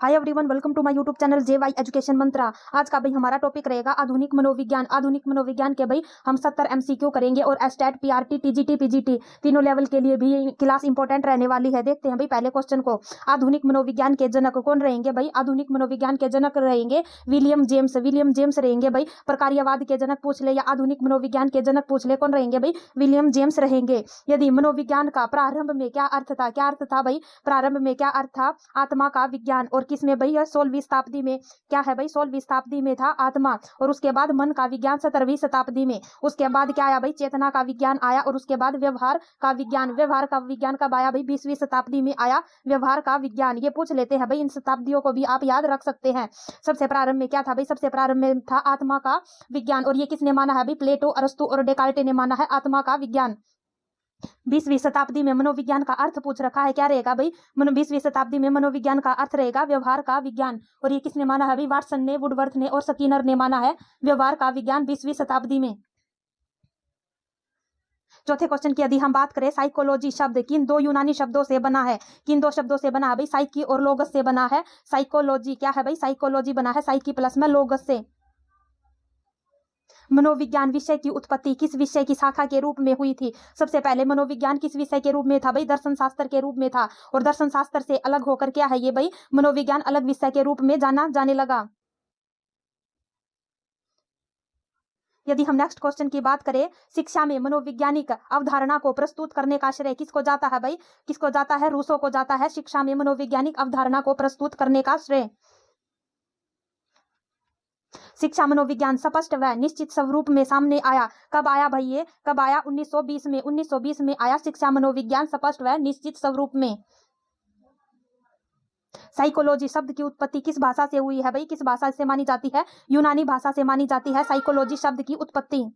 Hi everyone, welcome to my YouTube channel JY education Mantra. आज का भाई हमारा टॉपिक रहेगा आधुनिक मनोविज्ञान। आधुनिक मनोविज्ञान के भाई हम 70 MCQ करेंगे और एस्टेट, PRT, TGT, PGT तीनों लेवल के लिए भी क्लास इंपॉर्टेंट रहने वाली है। देखते हैं भाई पहले क्वेश्चन को। आधुनिक मनोविज्ञान के जनक कौन रहेंगे भाई? आधुनिक मनोविज्ञान के जनक रहेंगे विलियम जेम्स। विलियम जेम्स रहेंगे भाई। प्रकार्यवाद के जनक पूछ ले या आधुनिक मनोविज्ञान के जनक पूछ ले, कौन रहेंगे भाई? विलियम जेम्स रहेंगे। यदि मनोविज्ञान का प्रारंभ में क्या अर्थ था? क्या अर्थ था भाई? प्रारंभ में क्या अर्थ था? आत्मा का विज्ञान। और किसमें भाई? 16वीं शताब्दी में। क्या है भाई? 16वीं शताब्दी में था आत्मा। और उसके बाद मन का विज्ञान 17वीं शताब्दी में। उसके बाद क्या आया भाई? चेतना का विज्ञान आया। और उसके बाद व्यवहार का विज्ञान। व्यवहार का विज्ञान कब आया भाई? 20वीं शताब्दी में आया व्यवहार का विज्ञान। ये पूछ लेते हैं भाई, इन शताब्दियों को भी आप याद रख सकते हैं। सबसे प्रारंभ में क्या था भाई? सबसे प्रारंभ में था आत्मा का विज्ञान। और ये किसने माना है भाई? प्लेटो, अरस्तु और डेकार्टे ने माना है आत्मा का विज्ञान। 20वीं शताब्दी में मनोविज्ञान का अर्थ पूछ रखा है, क्या रहेगा भाई? 20वीं शताब्दी में मनोविज्ञान का अर्थ रहेगा व्यवहार का विज्ञान। और ये किसने माना है भाई? वाटसन ने, वुडवर्थ ने और स्किनर ने माना है व्यवहार का विज्ञान 20वीं शताब्दी में। चौथे क्वेश्चन की यदि हम बात करें, साइकोलॉजी शब्द किन दो यूनानी शब्दों से बना है? किन दो शब्दों से बना है भाई? साइकी और लोगस से बना है साइकोलॉजी। क्या है भाई? साइकोलॉजी बना है साइकी प्लस में लोगस से। मनोविज्ञान विषय की उत्पत्ति किस विषय की शाखा के रूप में हुई थी? सबसे पहले मनोविज्ञान किस विषय के रूप में था भाई? दर्शन शास्त्र के रूप में था। और दर्शन शास्त्र से अलग होकर क्या है ये भाई? मनोविज्ञान अलग विषय के रूप में जाना जाने लगा। यदि हम नेक्स्ट क्वेश्चन की बात करें, शिक्षा में मनोवैज्ञानिक अवधारणा को प्रस्तुत करने का श्रेय किसको जाता है भाई? किसको जाता है? रूसो को जाता है शिक्षा में मनोवैज्ञानिक अवधारणा को प्रस्तुत करने का श्रेय। शिक्षा मनोविज्ञान स्पष्ट व निश्चित स्वरूप में सामने आया। कब आया भाई? ये कब आया? 1920 में। 1920 में आया शिक्षा मनोविज्ञान स्पष्ट व निश्चित स्वरूप में। साइकोलॉजी शब्द की उत्पत्ति किस भाषा से हुई है भाई? किस भाषा से मानी जाती है? यूनानी भाषा से मानी जाती है साइकोलॉजी शब्द की उत्पत्ति।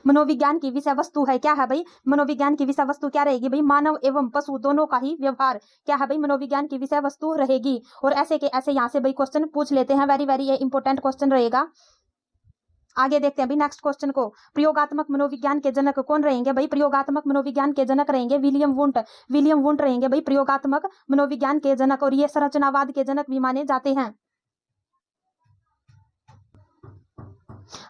मनोविज्ञान की विषय वस्तु है, क्या है भाई? मनोविज्ञान की विषय वस्तु क्या रहेगी भाई? मानव एवं पशु दोनों का ही व्यवहार। क्या है भाई? मनोविज्ञान की विषय वस्तु रहेगी। और ऐसे के ऐसे यहाँ से भाई क्वेश्चन पूछ लेते हैं, वेरी वेरी इंपॉर्टेंट क्वेश्चन रहेगा। आगे देखते हैं भाई नेक्स्ट क्वेश्चन को। प्रयोगात्मक मनोविज्ञान के जनक कौन रहेंगे भाई? प्रयोगात्मक मनोविज्ञान के जनक रहेंगे विलियम वुंट। विलियम वुंट रहेंगे भाई प्रयोगात्मक मनोविज्ञान के जनक। और ये संरचनावाद के जनक भी माने जाते हैं।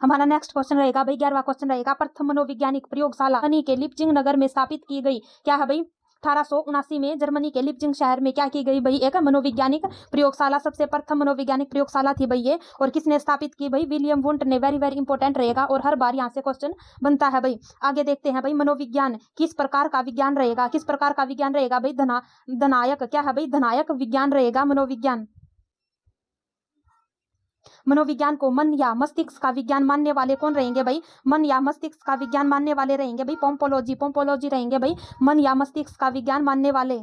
हमारा नेक्स्ट क्वेश्चन रहेगा भाई 11वां क्वेश्चन रहेगा, प्रथम मनोवैज्ञानिक प्रयोगशाला जर्मनी के लिपजिंग नगर में स्थापित की गई। क्या है भाई? 1879 में जर्मनी के लिपजिंग शहर में क्या की गई भाई? एक मनोवैज्ञानिक प्रयोगशाला। सबसे प्रथम मनोवैज्ञानिक प्रयोगशाला थी भाई ये। और किसने स्थापित की भाई? विलियम वुंट ने। वेरी वेरी इंपॉर्टेंट रहेगा और हर बार यहाँ से क्वेश्चन बनता है भाई। आगे देखते हैं भाई, मनोविज्ञान किस प्रकार का विज्ञान रहेगा? किस प्रकार का विज्ञान रहेगा भाई? धनायक। क्या है भाई? धनायक विज्ञान रहेगा मनोविज्ञान। मनोविज्ञान को मन या मस्तिष्क का विज्ञान मानने वाले कौन रहेंगे भाई? मन या मस्तिष्क का विज्ञान मानने वाले रहेंगे भाई पोम्पोलॉजी। पोम्पोलॉजी रहेंगे भाई मन या मस्तिष्क का विज्ञान मानने वाले।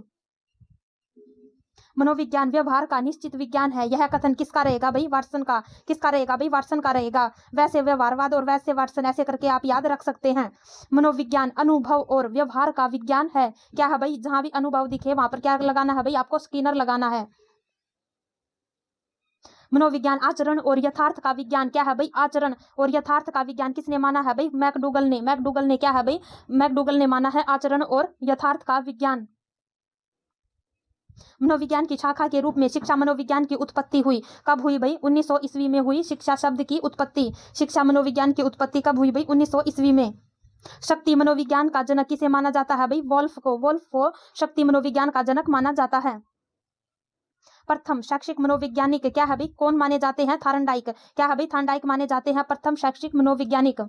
मनोविज्ञान व्यवहार का निश्चित विज्ञान है, यह कथन किसका रहेगा भाई? वाटसन का। किसका रहेगा भाई? वाटसन का रहेगा। वैसे व्यवहारवाद और वैसे वाटसन, ऐसे करके आप याद रख सकते हैं। मनोविज्ञान अनुभव और व्यवहार का विज्ञान है। क्या है भाई? जहां भी अनुभव दिखे वहां पर क्या लगाना है भाई? आपको स्किनर लगाना है। मनोविज्ञान आचरण और यथार्थ का विज्ञान। क्या है भाई? आचरण और यथार्थ का विज्ञान किसने माना है भाई? मैकडूगल ने। मैकडूगल ने क्या है भाई? मैकडूगल ने माना है आचरण और यथार्थ का विज्ञान। मनोविज्ञान की शाखा के रूप में शिक्षा मनोविज्ञान की उत्पत्ति हुई। कब हुई भाई? 1900 ईस्वी में हुई शिक्षा शब्द की उत्पत्ति। शिक्षा मनोविज्ञान की उत्पत्ति कब हुई भाई? 1900 ईस्वी में। शक्ति मनोविज्ञान का जनक किसे माना जाता है भाई? वोल्फ को। वोल्फ को शक्ति मनोविज्ञान का जनक माना जाता है। प्रथम शैक्षिक मनोवैज्ञानिक क्या है भाई? कौन माने जाते हैं? थार्नडाइक। क्या है भाई? थार्नडाइक माने जाते हैं प्रथम शैक्षिक मनोवैज्ञानिक।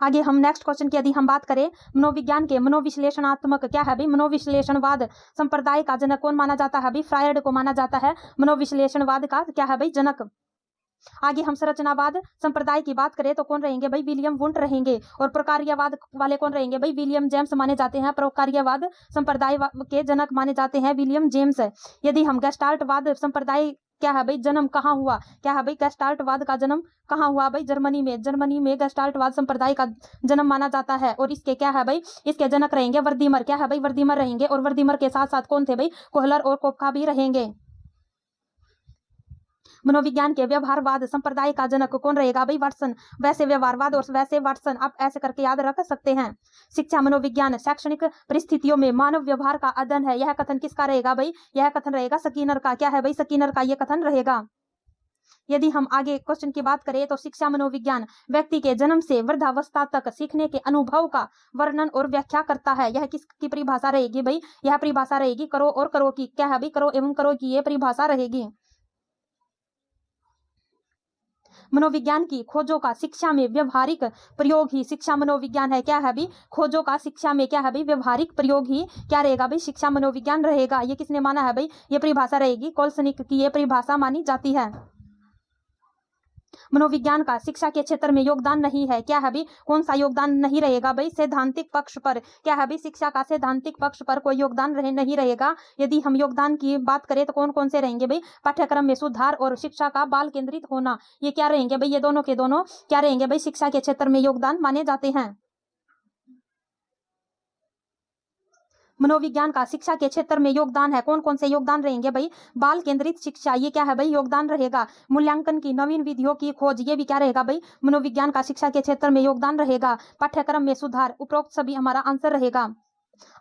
आगे हम नेक्स्ट क्वेश्चन की यदि हम बात करें, मनोविज्ञान के मनोविश्लेषणात्मक क्या है भाई? मनोविश्लेषणवाद संप्रदाय का जनक कौन माना जाता है भाई? फ्रायड को माना जाता है मनोविश्लेषणवाद का क्या है भाई? जनक। आगे हम संरचनावाद संप्रदाय की बात करें तो कौन रहेंगे भाई? विलियम वुंट रहेंगे। और प्रकार्यवाद वाले कौन रहेंगे भाई? विलियम जेम्स माने जाते हैं। प्रकार्यवाद संप्रदाय के जनक माने जाते हैं विलियम जेम्स। यदि हम गेस्टाल्टवाद संप्रदाय क्या है भाई? जन्म कहाँ हुआ? क्या है भाई? गेस्टाल्टवाद का जन्म कहाँ हुआ भाई? जर्मनी में। जर्मनी में गेस्टाल्टवाद संप्रदाय का जन्म माना जाता है। और इसके क्या है भाई? इसके जनक रहेंगे वर्दीमर। क्या है भाई? वर्दीमर रहेंगे। और वर्दीमर के साथ साथ कौन थे भाई? कोहलर और कोपका भी रहेंगे। मनोविज्ञान के व्यवहारवाद संप्रदाय का जनक कौन रहेगा भाई? वाटसन। वैसे व्यवहारवाद और वैसे वाटसन, आप ऐसे करके याद रख सकते हैं। शिक्षा मनोविज्ञान शैक्षणिक परिस्थितियों में मानव व्यवहार का अध्ययन है, यह कथन किसका रहेगा भाई? यह कथन रहेगा स्किनर का। क्या है भाई? स्किनर का यह कथन रहेगा। यदि हम आगे क्वेश्चन की बात करें तो शिक्षा मनोविज्ञान व्यक्ति के जन्म से वृद्धावस्था तक सीखने के अनुभव का वर्णन और व्याख्या करता है। यह किसकी परिभाषा रहेगी भाई? यह परिभाषा रहेगी करो और करो की। क्या है भाई? करो एवं करो की यह परिभाषा रहेगी। मनोविज्ञान की खोजों का शिक्षा में व्यवहारिक प्रयोग ही शिक्षा मनोविज्ञान है। क्या है भाई? खोजों का शिक्षा में क्या है भाई? व्यवहारिक प्रयोग ही क्या रहेगा भाई? शिक्षा मनोविज्ञान रहेगा। ये किसने माना है भाई? ये परिभाषा रहेगी कोल्सनिक की, ये परिभाषा मानी जाती है। मनोविज्ञान का शिक्षा के क्षेत्र में योगदान नहीं है। क्या है भाई? कौन सा योगदान नहीं रहेगा भाई? सैद्धांतिक पक्ष पर। क्या है भाई? शिक्षा का सैद्धांतिक पक्ष पर कोई योगदान नहीं रहेगा। यदि हम योगदान की बात करें तो कौन कौन से रहेंगे भाई? पाठ्यक्रम में सुधार और शिक्षा का बाल केंद्रित होना, ये क्या रहेंगे भाई? ये दोनों के दोनों क्या रहेंगे भाई? शिक्षा के क्षेत्र में योगदान माने जाते हैं। मनोविज्ञान का शिक्षा के क्षेत्र में योगदान है, कौन कौन से योगदान रहेंगे भाई? बाल केंद्रित शिक्षा, ये क्या है भाई? योगदान रहेगा। मूल्यांकन की नवीन विधियों की खोज, ये भी क्या रहेगा भाई? मनोविज्ञान का शिक्षा के क्षेत्र में योगदान रहेगा। पाठ्यक्रम में सुधार, उपरोक्त सभी हमारा आंसर रहेगा।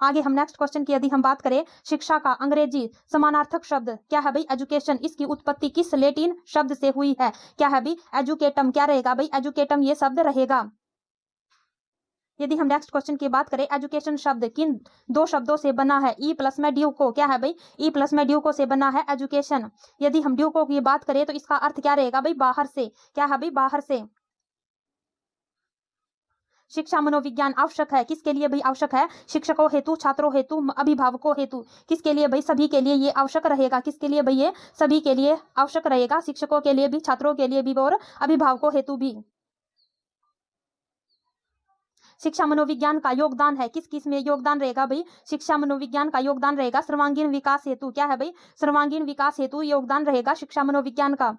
आगे हम नेक्स्ट क्वेश्चन की यदि हम बात करें, शिक्षा का अंग्रेजी समानार्थक शब्द क्या है भाई? एजुकेशन। इसकी उत्पत्ति किस लैटिन शब्द से हुई है? क्या है भाई? एजुकेटम। क्या रहेगा भाई? एजुकेटम ये शब्द रहेगा। यदि हम नेक्स्ट क्वेश्चन की बात करें, एजुकेशन शब्द किन दो शब्दों से बना है? ई प्लस में ड्यूको। क्या है भाई? ई प्लस में ड्यूको से बना है एजुकेशन। यदि हम ड्यूको की बात करें तो इसका अर्थ क्या रहेगा भाई? बाहर से। क्या है भाई? बाहर से। शिक्षा मनोविज्ञान आवश्यक है, किसके लिए भाई आवश्यक है? शिक्षकों हेतु, छात्रों हेतु, अभिभावकों हेतु। किसके लिए भाई? सभी के लिए ये आवश्यक रहेगा। किसके लिए भाई? ये सभी के लिए आवश्यक रहेगा। शिक्षकों के लिए भी, छात्रों के लिए भी और अभिभावकों हेतु भी। शिक्षा मनोविज्ञान का योगदान है, किस किस में योगदान रहेगा भाई? शिक्षा मनोविज्ञान का योगदान रहेगा सर्वांगीण विकास हेतु। क्या है भाई? सर्वांगीण विकास हेतु योगदान रहेगा शिक्षा मनोविज्ञान का।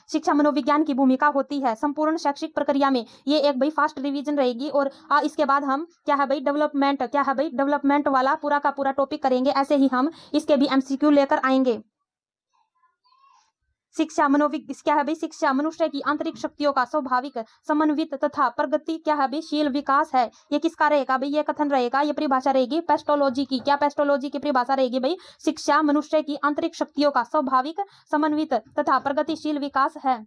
शिक्षा मनोविज्ञान की भूमिका होती है संपूर्ण शैक्षिक प्रक्रिया में, ये एक भाई फास्ट रिवीजन रहेगी। और इसके बाद हम क्या है भाई? डेवलपमेंट। क्या है भाई? डेवलपमेंट वाला पूरा का पूरा टॉपिक करेंगे। ऐसे ही हम इसके भी एमसीक्यू लेकर आएंगे। शिक्षा क्या है भाई? शिक्षा मनुष्य की आंतरिक शक्तियों का स्वाभाविक, समन्वित तथा प्रगति क्या है भाई? शील विकास है। ये किसका रहेगा भाई? ये कथन रहेगा, ये परिभाषा रहेगी पेस्टोलॉजी की। क्या पेस्टोलॉजी की परिभाषा रहेगी भाई? शिक्षा मनुष्य की आंतरिक शक्तियों का स्वाभाविक, समन्वित तथा प्रगतिशील विकास है।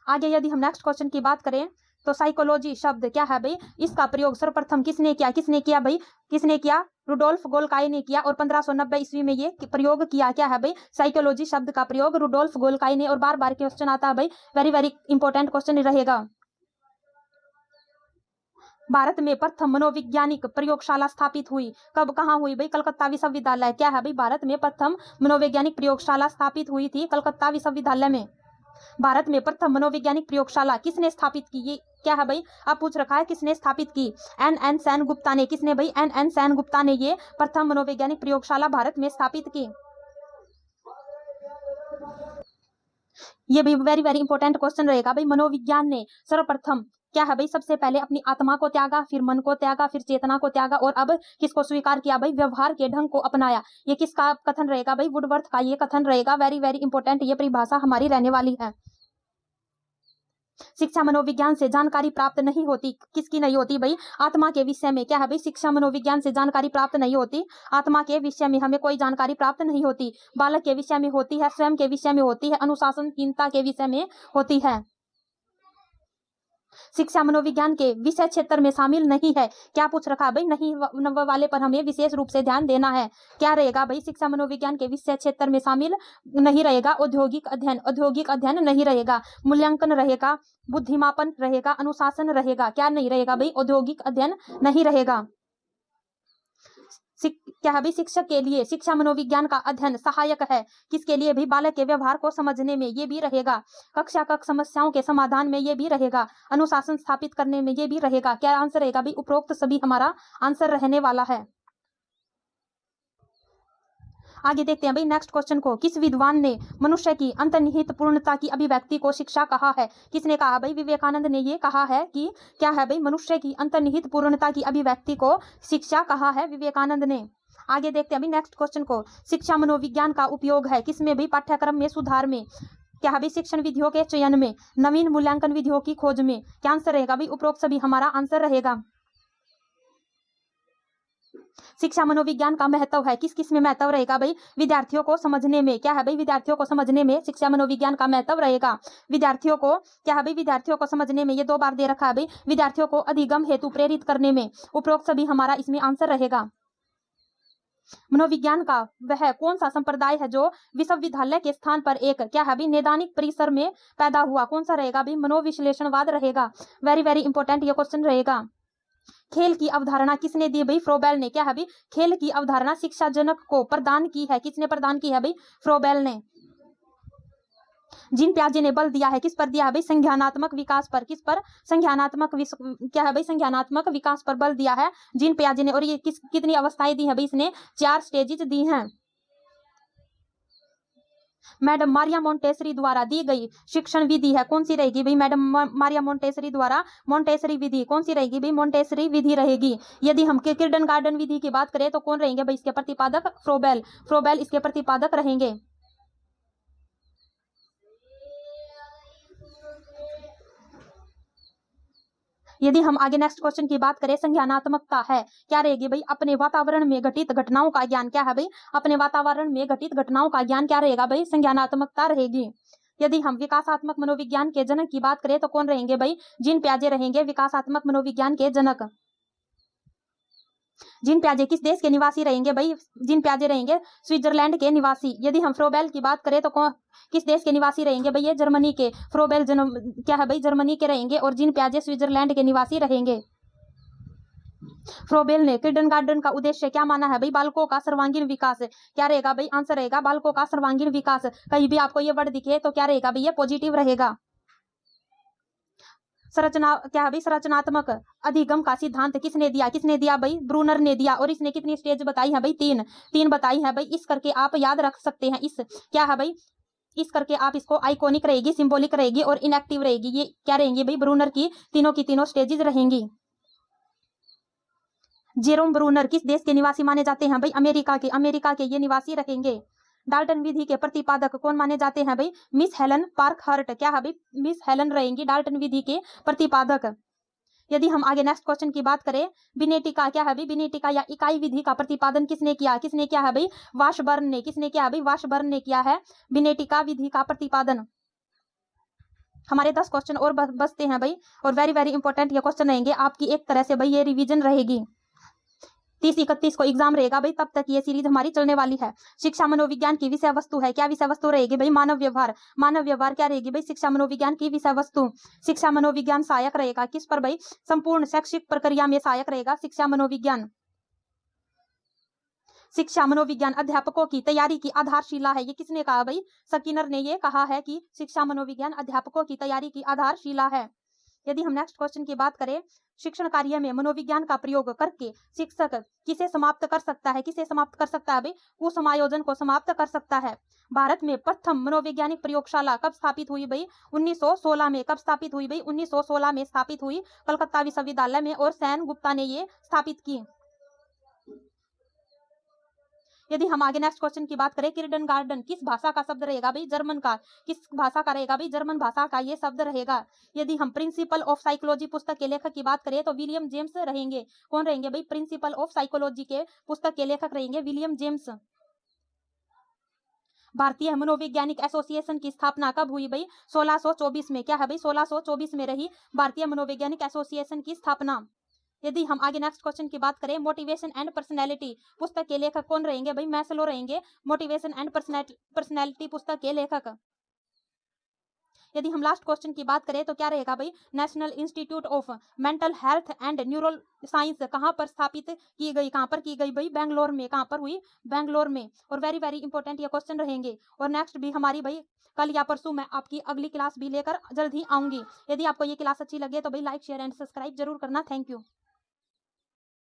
आगे यदि हम नेक्स्ट क्वेश्चन की बात करें तो साइकोलॉजी शब्द क्या है भाई? इसका प्रयोग सर्वप्रथम किसने किया? किसने किया भाई? किसने किया? रुडोल्फ गोल्काई ने किया और 1590 ईस्वी में ये प्रयोग किया। क्या है भाई? साइकोलॉजी शब्द का प्रयोग रुडोल्फ गोल्काई ने। और बार बार क्वेश्चन आता है भाई, वेरी वेरी इंपॉर्टेंट क्वेश्चन रहेगा। भारत में प्रथम मनोवैज्ञानिक प्रयोगशाला स्थापित हुई कब, कहाँ हुई भाई? कलकत्ता विश्वविद्यालय। क्या है भाई? भारत में प्रथम मनोवैज्ञानिक प्रयोगशाला स्थापित हुई थी कलकत्ता विश्वविद्यालय में। भारत में प्रथम मनोवैज्ञानिक प्रयोगशाला किसने स्थापित की? ये क्या है भाई? आप पूछ रखा है किसने स्थापित की? एन सेन गुप्ता ने। किसने भाई? एन सेन गुप्ता ने ये प्रथम मनोवैज्ञानिक प्रयोगशाला भारत में स्थापित की। ये भी वेरी वेरी इंपॉर्टेंट क्वेश्चन रहेगा भाई। मनोविज्ञान ने सर्वप्रथम क्या है भाई? सबसे पहले अपनी आत्मा को त्यागा, फिर मन को त्यागा, फिर चेतना को त्यागा और अब किसको स्वीकार किया भाई? व्यवहार के ढंग को अपनाया। ये किसका कथन रहेगा भाई? वुडवर्थ का ये कथन रहेगा। वेरी वेरी इंपॉर्टेंट ये परिभाषा हमारी रहने वाली है। शिक्षा मनोविज्ञान से जानकारी प्राप्त नहीं होती, किसकी नहीं होती भाई? आत्मा के विषय में। क्या है भाई? शिक्षा मनोविज्ञान से जानकारी प्राप्त नहीं होती। आत्मा के विषय में हमें कोई जानकारी प्राप्त नहीं होती। बालक के विषय में होती है, स्वयं के विषय में होती है, अनुशासनहीनता के विषय में होती है। शिक्षा मनोविज्ञान के विषय क्षेत्र में शामिल नहीं है। क्या पूछ रखा भाई? नहीं वाले पर हमें विशेष रूप से ध्यान देना है। क्या रहेगा भाई? शिक्षा मनोविज्ञान के विषय क्षेत्र में शामिल नहीं रहेगा। औद्योगिक अध्ययन नहीं रहेगा। मूल्यांकन रहेगा, बुद्धिमापन रहेगा, अनुशासन रहेगा। क्या नहीं रहेगा भाई? औद्योगिक अध्ययन नहीं रहेगा। क्या है भाई? शिक्षक के लिए शिक्षा मनोविज्ञान का अध्ययन सहायक है। किसके लिए भी? बालक के व्यवहार को समझने में ये भी रहेगा। कक्षा कक्ष समस्याओं के समाधान में ये भी रहेगा। अनुशासन स्थापित करने में ये भी रहेगा। क्या आंसर रहेगा भाई? उपरोक्त सभी हमारा आंसर रहने वाला है। आगे देखते हैं भाई नेक्स्ट क्वेश्चन को। किस विद्वान ने मनुष्य की अंतर्निहित पूर्णता की अभिव्यक्ति को शिक्षा कहा है? किसने कहा भाई? विवेकानंद ने ये कहा है कि क्या है भाई? मनुष्य की अंतर्निहित पूर्णता की अभिव्यक्ति को शिक्षा कहा है विवेकानंद ने। आगे देखते हैं अभी नेक्स्ट क्वेश्चन को। शिक्षा मनोविज्ञान का उपयोग है किसमें भी? पाठ्यक्रम में सुधार में, क्या है भाई? शिक्षण विधियों के चयन में, नवीन मूल्यांकन विधियों की खोज में। क्या आंसर रहेगा भाई? उपरोक्त सभी हमारा आंसर रहेगा। शिक्षा मनोविज्ञान का महत्व है किस किस में महत्व रहेगा भाई? विद्यार्थियों को समझने में, क्या है भाई? विद्यार्थियों को समझने में शिक्षा मनोविज्ञान का महत्व रहेगा। विद्यार्थियों को, क्या है भाई? विद्यार्थियों को समझने में, ये 2 बार दे रखा है भाई। विद्यार्थियों को अधिगम हेतु प्रेरित करने में, उपरोक्त सभी हमारा इसमें आंसर रहेगा। मनोविज्ञान का वह कौन सा संप्रदाय है जो विश्वविद्यालय के स्थान पर एक, क्या है भाई? नैदानिक परिसर में पैदा हुआ? कौन सा रहेगा भाई? मनोविश्लेषणवाद रहेगा। वेरी वेरी इंपॉर्टेंट ये क्वेश्चन रहेगा। खेल की अवधारणा किसने दी भाई? फ्रोबेल ने। क्या है भाई? खेल की अवधारणा शिक्षाजनक को प्रदान की है। किसने प्रदान की है भाई? फ्रोबेल ने। जीन पियाजे ने बल दिया है किस पर दिया है भाई? संज्ञानात्मक विकास पर। किस पर? संज्ञानात्मक क्या है भाई? संज्ञानात्मक विकास पर बल दिया है जीन पियाजे ने। और ये कितनी अवस्थाएं दी है भाई? इसने 4 स्टेजेस दी हैं। मैडम मारिया मोंटेसरी द्वारा दी गई शिक्षण विधि है कौन सी रहेगी भाई? मैडम मारिया मोंटेसरी द्वारा मोंटेसरी विधि कौन सी रहेगी भाई? मोंटेसरी विधि रहेगी। यदि हम किंडरगार्टन विधि की बात करें तो कौन रहेंगे भाई इसके प्रतिपादक? फ्रोबेल। फ्रोबेल इसके प्रतिपादक रहेंगे। यदि हम आगे नेक्स्ट क्वेश्चन की बात करें, संज्ञानात्मकता है क्या रहेगी भाई? अपने वातावरण में घटित घटनाओं का ज्ञान। क्या है भाई? अपने वातावरण में घटित घटनाओं का ज्ञान क्या रहेगा भाई? संज्ञानात्मकता रहेगी। यदि हम विकासात्मक मनोविज्ञान के जनक की बात करें तो कौन रहेंगे भाई? जीन पियाजे रहेंगे विकासात्मक मनोविज्ञान के जनक। जीन पियाजे किस देश के निवासी रहेंगे भाई? जीन पियाजे रहेंगे स्विट्जरलैंड के निवासी। यदि हम फ्रोबेल की बात करें तो किस देश के निवासी रहेंगे भाई? ये जर्मनी के। फ्रोबेल क्या है भाई? जर्मनी के रहेंगे और जीन पियाजे स्विट्जरलैंड के निवासी रहेंगे। फ्रोबेल ने किंडरगार्टन का उद्देश्य क्या माना है भाई? बालकों का सर्वांगीण विकास। क्या रहेगा भाई? आंसर रहेगा बालकों का सर्वांगीण विकास। कहीं भी आपको ये वर्ड दिखे तो क्या रहेगा भाई? ये पॉजिटिव रहेगा। संरचना, क्या है भाई? संरचनात्मक अधिगम का सिद्धांत किसने दिया? किसने दिया भाई? ब्रूनर ने दिया। और इसने कितनी स्टेज बताई है भाई? 3 बताई है भाई। इस करके आप याद रख सकते हैं। इस, क्या है भाई? इस करके आप इसको आइकॉनिक रहेगी, सिंबॉलिक रहेगी और इनएक्टिव रहेगी। ये क्या रहेंगी भाई? ब्रूनर की तीनों स्टेजेस रहेंगी। जेरोम ब्रूनर किस देश के निवासी माने जाते हैं भाई? अमेरिका के। अमेरिका के ये निवासी रहेंगे। डाल्टन विधि के प्रतिपादक कौन माने जाते हैं भाई? Miss Helen Parkhurst. क्या है भाई? मिस हेलन रहेंगी डाल्टन विधि के प्रतिपादक। यदि हम आगे नेक्स्ट क्वेश्चन की बात करें, बिनेटिका, क्या है भाई? बिनेटिका या इकाई विधि का प्रतिपादन किसने किया? किसने किया है भाई? वाशबर्न ने। किसने किया है भाई? वाशबर्न ने किया है बिनेटिका विधि का प्रतिपादन। हमारे 10 क्वेश्चन और बचते हैं भाई। और वेरी वेरी इंपॉर्टेंट ये क्वेश्चन रहेंगे आपकी, एक तरह से भाई ये रिवीजन रहेगी। 30-31 को एग्जाम रहेगा भाई, तब तक ये सीरीज हमारी चलने वाली है। शिक्षा मनोविज्ञान की विषय वस्तु है, क्या विषय वस्तु रहेगी भाई? मानव व्यवहार। मानव व्यवहार क्या रहेगी भाई? शिक्षा मनोविज्ञान की विषय वस्तु। शिक्षा मनोविज्ञान सहायक रहेगा किस पर भाई? संपूर्ण शैक्षिक प्रक्रिया में सहायक रहेगा शिक्षा मनोविज्ञान। शिक्षा मनोविज्ञान अध्यापकों की तैयारी की आधारशिला है, ये किसने कहा भाई? स्किनर ने ये कहा है कि शिक्षा मनोविज्ञान अध्यापकों की तैयारी की आधारशिला है। यदि हम नेक्स्ट क्वेश्चन की बात करें, शिक्षण कार्य में मनोविज्ञान का प्रयोग करके शिक्षक किसे समाप्त कर सकता है? किसे समाप्त कर सकता है भाई? कुसमायोजन को समाप्त कर सकता है। भारत में प्रथम मनोवैज्ञानिक प्रयोगशाला कब स्थापित हुई भाई? 1916 में। कब स्थापित हुई भाई? 1916 में स्थापित हुई, कलकत्ता विश्वविद्यालय में, और सेन गुप्ता ने ये स्थापित की। यदि हम आगे नेक्स्ट क्वेश्चन की बात करें, किंडरगार्टन किस भाषा का शब्द रहेगा भाई? जर्मन का। किस भाषा का रहेगा भाई? जर्मन भाषा का ये शब्द रहेगा। यदि हम प्रिंसिपल ऑफ साइकोलॉजी पुस्तक के लेखक की बात करें तो विलियम जेम्स रहेंगे। कौन रहेंगे भाई? प्रिंसिपल ऑफ साइकोलॉजी के पुस्तक के लेखक रहेंगे विलियम जेम्स। भारतीय मनोवैज्ञानिक एसोसिएशन की स्थापना कब हुई भाई? 1624 में। क्या है भाई? 1624 में रही भारतीय मनोवैज्ञानिक एसोसिएशन की स्थापना। यदि हम आगे नेक्स्ट क्वेश्चन की बात करें, मोटिवेशन एंड पर्सनैलिटी पुस्तक के लेखक कौन रहेंगे भाई? मैस्लो रहेंगे मोटिवेशन एंड पर्सनैलिटी पुस्तक के लेखक। यदि हम लास्ट क्वेश्चन की बात करें तो क्या रहेगा भाई? National institute of mental health and neuro science कहाँ पर स्थापित की गई? कहाँ पर की गई भाई? बेंगलोर में। कहाँ पर हुई? बेंगलोर में। और वेरी वेरी इंपॉर्टेंट ये क्वेश्चन रहेंगे। और नेक्स्ट भी हमारी भाई कल या परसों मैं आपकी अगली क्लास भी लेकर जल्द ही आऊंगी। यदि आपको ये क्लास अच्छी लगे तो भाई लाइक शेयर एंड सब्सक्राइब जरूर करना। Thank you.